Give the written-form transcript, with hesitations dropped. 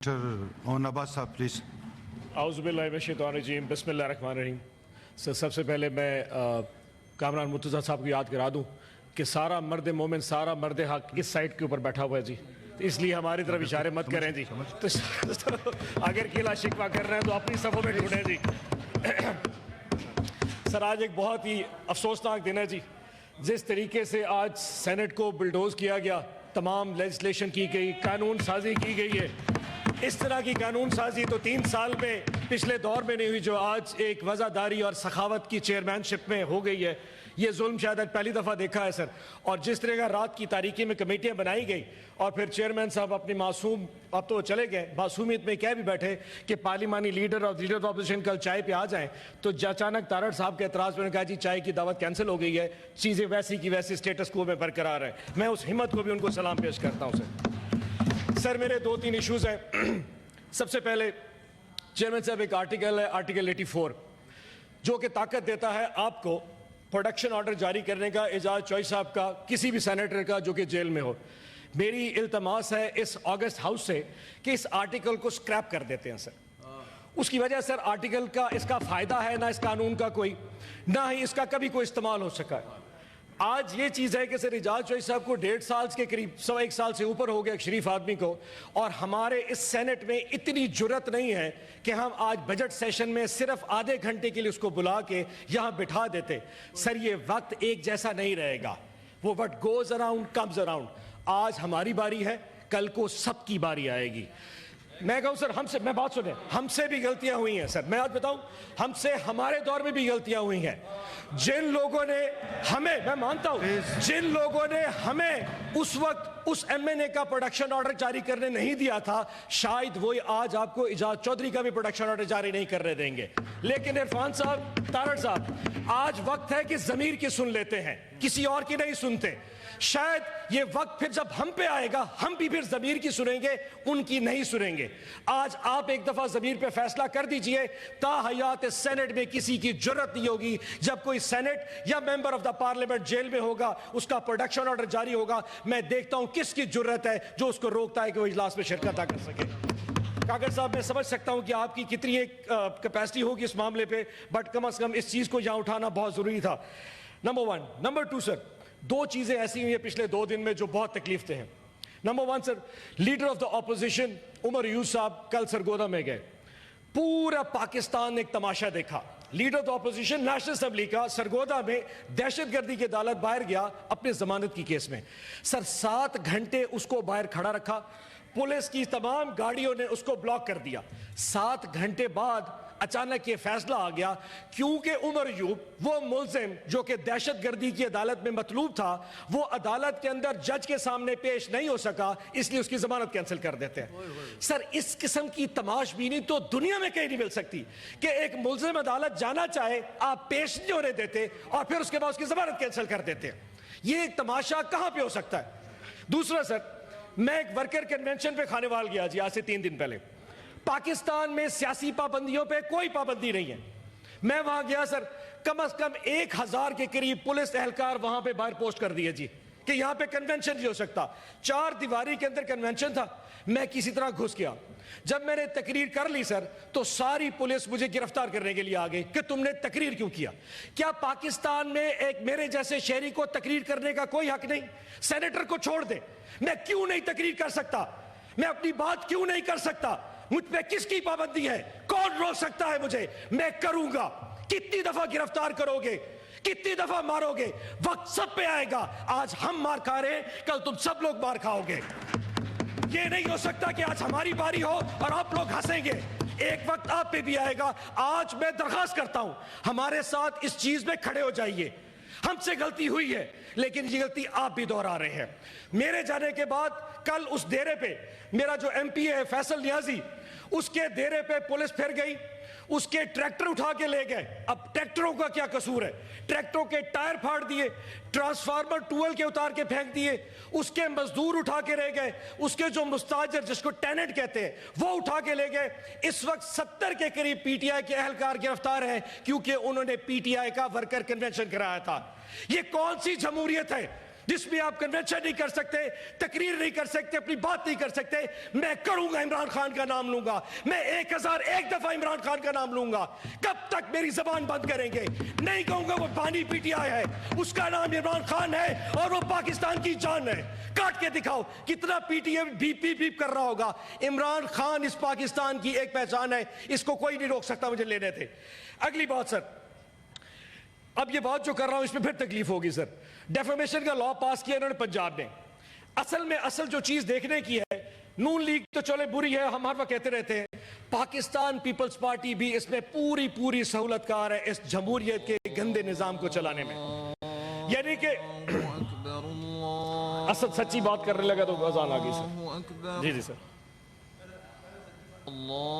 on Abbas साहब please. औज़ुबिल्लाहिमिनश्शैतानिर्रजीम बिस्मिल्लाहिर्रहमानिर्रहीम। सबसे पहले मैं कामरान मुर्तज़ा साहब को याद करा दूं कि सारा मर्द मोमिन, सारा मर्द हक इस साइड के ऊपर बैठा हुआ है जी, तो इसलिए हमारी तरफ इशारे मत करें जी। तो अगर किला शिकवा कर रहे हैं तो अपनी सफ़ों में ढूंढें जी। सर, आज एक बहुत ही अफसोसनाक दिन है जी। जिस तरीके से आज सेनेट को बुलडोज किया गया, तमाम लेजिस्लेशन की गई, कानून साजी की गई है, इस तरह की कानून साजी तो 3 साल में पिछले दौर में नहीं हुई जो आज एक वज़ादारी और सखावत की चेयरमैनशिप में हो गई है। ये जुल्म शायद पहली दफ़ा देखा है सर। और जिस तरह का रात की तारीकी में कमेटियां बनाई गई और फिर चेयरमैन साहब अपनी मासूम, अब तो चले गए, मासूमियत में कह भी बैठे कि पार्लिमानी लीडर और लीडर ऑफ अपोजिशन कल चाय पे आ जाएं, तो अचानक तारड़ साहब के एतराज़ पर कहा जी चाय की दावत कैंसिल हो गई है, चीज़ें वैसी की वैसी स्टेटस को में बरकरार है। मैं उस हिम्मत को भी उनको सलाम पेश करता हूँ सर। मेरे 2-3 इशूज़ हैं। सबसे पहले चेयरमैन साहब, एक आर्टिकल है आर्टिकल 84 जो कि ताकत देता है आपको प्रोडक्शन ऑर्डर जारी करने का, एजाज चौई साहब का, किसी भी सेनेटर का जो कि जेल में हो। मेरी इल्तमास है इस ऑगस्ट हाउस से कि इस आर्टिकल को स्क्रैप कर देते हैं सर। उसकी वजह सर आर्टिकल का इसका फ़ायदा है ना इस कानून का कोई, ना ही इसका कभी कोई इस्तेमाल हो सका है। आज ये चीज़ है कि सर एजाज चौई साहब को 1.5 साल के करीब, 1.25 साल से ऊपर हो गया एक शरीफ आदमी को, और हमारे इस सेनेट में इतनी जुर्रत नहीं है कि हम आज बजट सेशन में सिर्फ आधे घंटे के लिए उसको बुला के यहाँ बिठा देते। सर, ये वक्त एक जैसा नहीं रहेगा, वो what goes around comes around. आज हमारी बारी है, कल को सबकी बारी आएगी। मैं कहूँ सर, हमसे, मैं बात सुने, हमसे भी गलतियां हुई हैं सर। मैं आज बताऊं, हमसे हमारे दौर में भी गलतियां हुई हैं। जिन लोगों ने हमें, मैं मानता हूं, जिन लोगों ने हमें उस वक्त उस एमएनए का प्रोडक्शन ऑर्डर जारी करने नहीं दिया था, शायद वो आज आपको एजाज चौधरी का भी प्रोडक्शन ऑर्डर जारी नहीं करने देंगे। लेकिन इरफान साहब, तारड़ साहब, आज वक्त है कि जमीर की सुन लेते हैं, किसी और की नहीं सुनते। शायद ये वक्त फिर जब हम पे आएगा, हम भी फिर ज़मीर की सुनेंगे, उनकी नहीं सुनेंगे। आज आप एक दफ़ा ज़मीर पे फैसला कर दीजिए, ताहयात सेनेट में किसी की जुर्रत नहीं होगी, जब कोई सेनेट या member of the parliament jail में होगा, उसका प्रोडक्शन ऑर्डर जारी होगा, मैं देखता हूं किसकी जुर्रत है जो उसको रोकता है कि वो इजलास में शिरकत ना कर सके। कागर साहब, मैं समझ सकता हूं कि आपकी कितनी एक कैपेसिटी होगी इस मामले पे, बट कम से कम इस चीज़ को यहाँ उठाना बहुत ज़रूरी था। नंबर 1। नंबर 2 सर, 2 चीज़ें ऐसी हुई हैं पिछले 2 दिन में जो बहुत तकलीफ दें हैं। Number 1 sir, leader of the opposition Umar Yusuf साहब कल सरगोदा में गए। पूरा पाकिस्तान ने एक तमाशा देखा। Leader of the opposition national assembly का सरगोदा में दहशतगर्दी की अदालत बाहर गया अपने जमानत की केस में। सर 7 घंटे उसको बाहर खड़ा रखा, पुलिस की तमाम गाड़ियों ने उसको ब्लॉक कर दिया। 7 घंटे बाद अचानक ये फैसला आ गया, क्योंकि उमर यूब, वो मुल्जिम जो कि दहशतगर्दी की अदालत में मतलूब था, वो अदालत के अंदर जज के सामने पेश नहीं हो सका, इसलिए उसकी जमानत कैंसिल कर देते हैं। सर, इस किस्म की तमाशबीनी तो दुनिया में कहीं नहीं मिल सकती कि एक मुल्जिम अदालत जाना चाहे, आप पेश नहीं होने देते और फिर उसके बाद उसकी जमानत कैंसिल कर देते हैं। ये एक तमाशा कहां पे हो सकता है? दूसरा सर, मैं एक वर्कर कन्वेंशन पे खानेवाल गया जी, आज से 3 दिन पहले। पाकिस्तान में सियासी पाबंदियों पे कोई पाबंदी नहीं है। मैं वहां गया सर, कम से कम 1000 के करीब पुलिस एहलकार वहां पे बाहर पोस्ट कर दिए जी कि यहां पे कन्वेंशन नहीं हो सकता। 4 दीवारी के अंदर कन्वेंशन था। मैं किसी तरह घुस गया। जब मैंने तकरीर कर ली सर, तो सारी पुलिस मुझे गिरफ्तार करने के लिए आ गई कि तुमने तकरीर क्यों किया। क्या पाकिस्तान में एक मेरे जैसे शहरी को तकरीर करने का कोई हक नहीं? सेनेटर को छोड़ दे, मैं क्यों नहीं तकरीर कर सकता? मैं अपनी बात क्यों नहीं कर सकता? मुझ पे किसकी पाबंदी है? कौन रोक सकता है मुझे? मैं करूंगा। कितनी दफा गिरफ्तार करोगे, कितनी दफा मारोगे? वक्त सब पे आएगा। आज हम मार खा रहे हैं, कल तुम सब लोग मार खाओगे। ये नहीं हो सकता कि आज हमारी बारी हो और आप लोग हंसेंगे। एक वक्त आप पे भी आएगा। आज मैं दरखास्त करता हूं, हमारे साथ इस चीज में खड़े हो जाइए। हमसे गलती हुई है, लेकिन ये गलती आप भी दोहरा रहे हैं। मेरे जाने के बाद कल उस डेरे पे मेरा जो एमपी है फैसल नियाजी, उसके डेरे पे पुलिस फिर गई, उसके ट्रैक्टर उठा के ले गए। अब ट्रैक्टरों का क्या कसूर है? ट्रैक्टरों के टायर फाड़ दिए, ट्रांसफार्मर टूल के उतार के फेंक दिए, उसके मजदूर उठा के ले गए, उसके जो मुस्ताजर जिसको टेनेंट कहते हैं वो उठा के ले गए। इस वक्त 70 के करीब पीटीआई के एहलकार गिरफ्तार हैं क्योंकि उन्होंने पीटीआई का वर्कर कन्वेंशन कराया था। ये कौन सी जमहूरियत है جس میں آپ کنونشن نہیں کر سکتے، تقریر نہیں کر سکتے، اپنی بات نہیں کر سکتے، میں کروں گا عمران خان کا نام لوں گا، میں 1001 دفعہ عمران خان کا نام لوں گا۔ کب تک میری زبان بند کریں گے؟ نہیں کہوں گا وہ بانی پی ٹی آئی ہے، اس کا نام عمران خان ہے اور وہ پاکستان کی جان ہے۔ کاٹ کے دکھاؤ کتنا P T M beep beep beep کر رہا ہوگا۔ عمران خان اس پاکستان کی ایک پہچان ہے، اس کو کوئی نہیں روک سکتا۔ مجھے لینے تھے اگلی بات سر، اب یہ بات جو کر رہا ہوں اس میں پھر تکلیف ہوگی سر۔ ڈیفیمیشن کا لا پاس کیا انہوں نے پنجاب نے، اصل جو چیز دیکھنے کی ہے، نون لیگ تو چلے بری ہے، ہم ہر وقت کہتے رہتے ہیں، پاکستان پیپلز پارٹی بھی اس میں پوری سہولت کار ہے اس جمہوریت کے گندے نظام کو چلانے میں۔ یعنی کہ اسد سچی بات کرنے لگا تو اذان آ گئی سر۔ جی سر۔